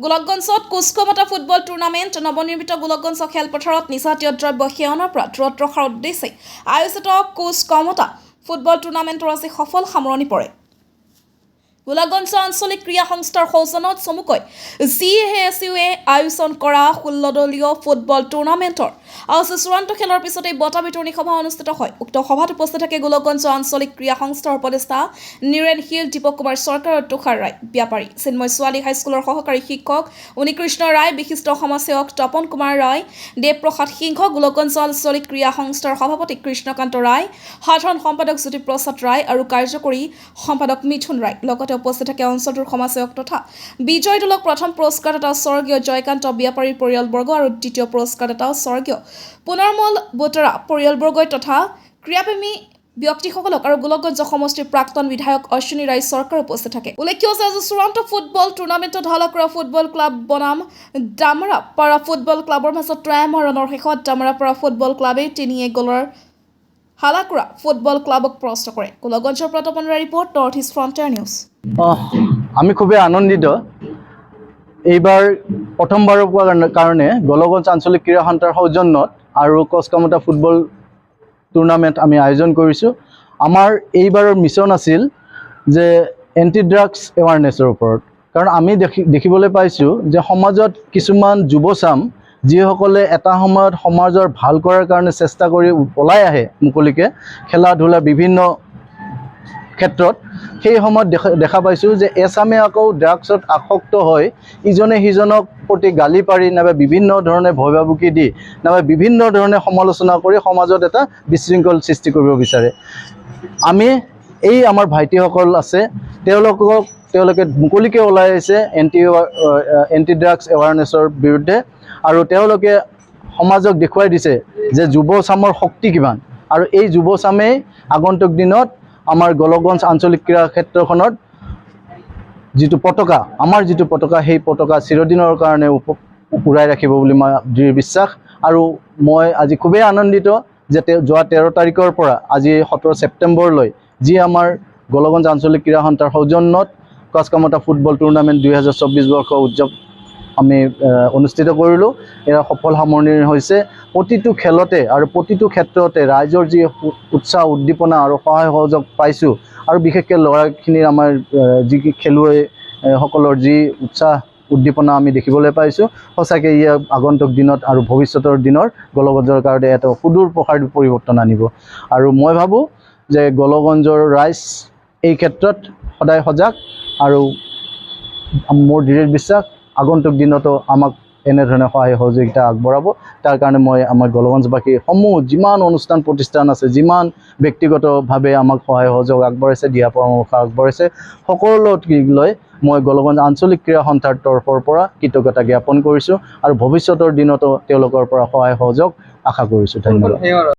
গোলকগঞ্জত কুচকমতা football tournament নৱনিৰ্মিত গোলকগঞ্জ খেলপথাৰত নিচাজাতীয় দ্ৰব্য সেৱনৰ পৰা দূৰত ৰখাৰ উদ্দেশ্যে আয়োজিত কুচকমতা ফুটবল টুৰ্ণামেণ্টৰ আজি সফল সামৰণি পৰে। গোলকগঞ্জ আঞ্চলিক ক্ৰীড়া সংস্থাৰ সৌজন্যত চমুকৈ CASUৱে আয়োজন কৰা 16 দলীয় ফুটবল টুৰ্ণামেণ্টৰ আজি চূড়ান্ত খেলৰ পিছতে বঁটা বিতৰণী সভা অনুষ্ঠিত হয়। উক্ত সভাত উপস্থিত থাকে গোলকগঞ্জ আঞ্চলিক ক্ৰীড়া সংস্থাৰ উপদেষ্টা নীৰেণ শীল, দীপক কুমাৰ চৰকাৰ, তুষাৰ ৰায়, ব্যাপাৰী চিন্ময় ছোৱালী হাইস্কুলৰ সহকাৰী শিক্ষক উনিকৃষ্ণ ৰায়, বিশিষ্ট সমাজসেৱক তপন কুমাৰ ৰায়, দেৱপ্ৰসাদ সিংহ, গোলকগঞ্জ আঞ্চলিক ক্ৰীড়া সংস্থাৰ সভাপতি কৃষ্ণকান্ত ৰায়, সাধাৰণ সম্পাদক জ্যোতিপ্ৰসাদ ৰায় আৰু কাৰ্যকৰী সম্পাদক মিথুন ৰায়। লগতে উপস্থিত থাকে অঞ্চলটোৰ সমাজসেৱক তথা বিজয় দলক প্ৰথম পুৰস্কাৰদাতা স্বৰ্গীয় জয়কান্ত ব্যাপাৰীৰ পৰিয়ালবৰ্গ আৰু দ্বিতীয় পুৰস্কাৰদাতা স্বৰ্গীয় পুনৰমল বতৰা পৰিয়ালবৰ্গই তথা ক্ৰীড়াপ্ৰেমী ব্যক্তিসকলক আৰু গোলকগঞ্জ সমষ্টিৰ প্ৰাক্তন বিধায়ক অশ্বিনী ৰায় চৰকাৰ উপস্থিত থাকে। উল্লেখ্য যে আজি চূড়ান্ত ফুটবল টুৰ্ণামেণ্টত হালাকুৰা ফুটবল ক্লাব বনাম ডামৰাপাৰা ফুটবল ক্লাবৰ মাজত ট্ৰায়ামৰণৰ শেষত ডামৰাপাৰা ফুটবল ক্লাবে 3-1 গ'লৰ হালাকুৰা ফুটবল ক্লাবক পৰাস্ত কৰে। গোলকগঞ্জৰ পৰা তপনৰ report, North East Frontier News. আমি খুবই আনন্দিত। এইবাৰ প্ৰথমবাৰৰ কাৰণে গোলকগঞ্জ আঞ্চলিক ক্ৰীড়া সন্থাৰ সৌজন্যত আৰু কুচকমতা ফুটবল টুৰ্ণামেণ্ট আমি আয়োজন কৰিছোঁ। আমাৰ এইবাৰৰ মিছন আছিল যে এণ্টি ড্ৰাগছ এৱাৰনেছৰ ওপৰত, কাৰণ আমি দেখিবলৈ পাইছোঁ যে সমাজত কিছুমান যুৱচাম যিসকলে এটা সময়ত সমাজৰ ভাল কৰাৰ কাৰণে চেষ্টা কৰি ওলাই আহে মুকলিকৈ খেলা ধূলা বিভিন্ন ক্ষেত্ৰত, সেই সময়ত দেখা পাইছোঁ যে এচামে আকৌ ড্ৰাগছত আসক্ত হৈ ইজনে সিজনক প্ৰতি গালি পাৰি নাইবা বিভিন্ন ধৰণে ভয় ভাবুকি দি নাইবা বিভিন্ন ধৰণে সমালোচনা কৰি সমাজত এটা বিশৃংখল সৃষ্টি কৰিব বিচাৰে। আমি এই আমাৰ ভাইটিসকল আছে, তেওঁলোকে মুকলিকৈ ওলাই আহিছে এণ্টি ড্ৰাগছ এৱাৰনেছৰ বিৰুদ্ধে, আৰু তেওঁলোকে সমাজক দেখুৱাই দিছে যে যুৱচামৰ শক্তি কিমান, আৰু এই যুৱচামেই আগন্তুক দিনত আমাৰ গোলকগঞ্জ আঞ্চলিক ক্ৰীড়া ক্ষেত্ৰখনত যিটো পতাকা, আমাৰ যিটো পতাকা, সেই পতাকা চিৰদিনৰ কাৰণে উৰাই ৰাখিব বুলি মই দৃঢ় বিশ্বাস। আৰু মই আজি খুবেই আনন্দিত যে যোৱা 13 তাৰিখৰ পৰা আজি 17 ছেপ্টেম্বৰলৈ যি আমাৰ গোলকগঞ্জ আঞ্চলিক ক্ৰীড়া সন্থাৰ সৌজন্যত কুচকমতা ফুটবল টুৰ্ণামেণ্ট 2024 বৰ্ষ আমি অনুষ্ঠিত কৰিলোঁ। এয়া সফল সামৰণি হৈছে। প্ৰতিটো খেলতে আৰু প্ৰতিটো ক্ষেত্ৰতে ৰাইজৰ যি উৎসাহ উদ্দীপনা আৰু সহায় সহযোগ পাইছোঁ, আৰু বিশেষকৈ ল'ৰাখিনিৰ আমাৰ যি খেলুৱৈসকলৰ যি উৎসাহ উদ্দীপনা আমি দেখিবলৈ পাইছোঁ, সঁচাকৈ ইয়ে আগন্তুক দিনত আৰু ভৱিষ্যতৰ দিনৰ গোলকগঞ্জৰ কাৰণে এটা সুদূৰ প্ৰসাৰী পৰিৱৰ্তন আনিব। আৰু মই ভাবোঁ যে গোলকগঞ্জৰ ৰাইজ এই ক্ষেত্ৰত সদায় সজাগ, আৰু মোৰ দৃঢ় বিশ্বাস আগন্তুক দিনতো আমাক এনেধৰণে সহায় সহযোগিতা আগবঢ়াব। তাৰ কাৰণে মই আমাৰ গোলকগঞ্জবাসী সমূহ যিমান অনুষ্ঠান প্ৰতিষ্ঠান আছে, যিমান ব্যক্তিগতভাৱে আমাক সহায় সহযোগ আগবঢ়াইছে, দিহা পৰামৰ্শ আগবঢ়াইছে, সকলোলৈ মই গোলকগঞ্জ আঞ্চলিক ক্ৰীড়া সন্থাৰ তৰফৰ পৰা কৃতজ্ঞতা জ্ঞাপন কৰিছোঁ, আৰু ভৱিষ্যতৰ দিনতো তেওঁলোকৰ পৰা সহায় সহযোগ আশা কৰিছোঁ। ধন্যবাদ।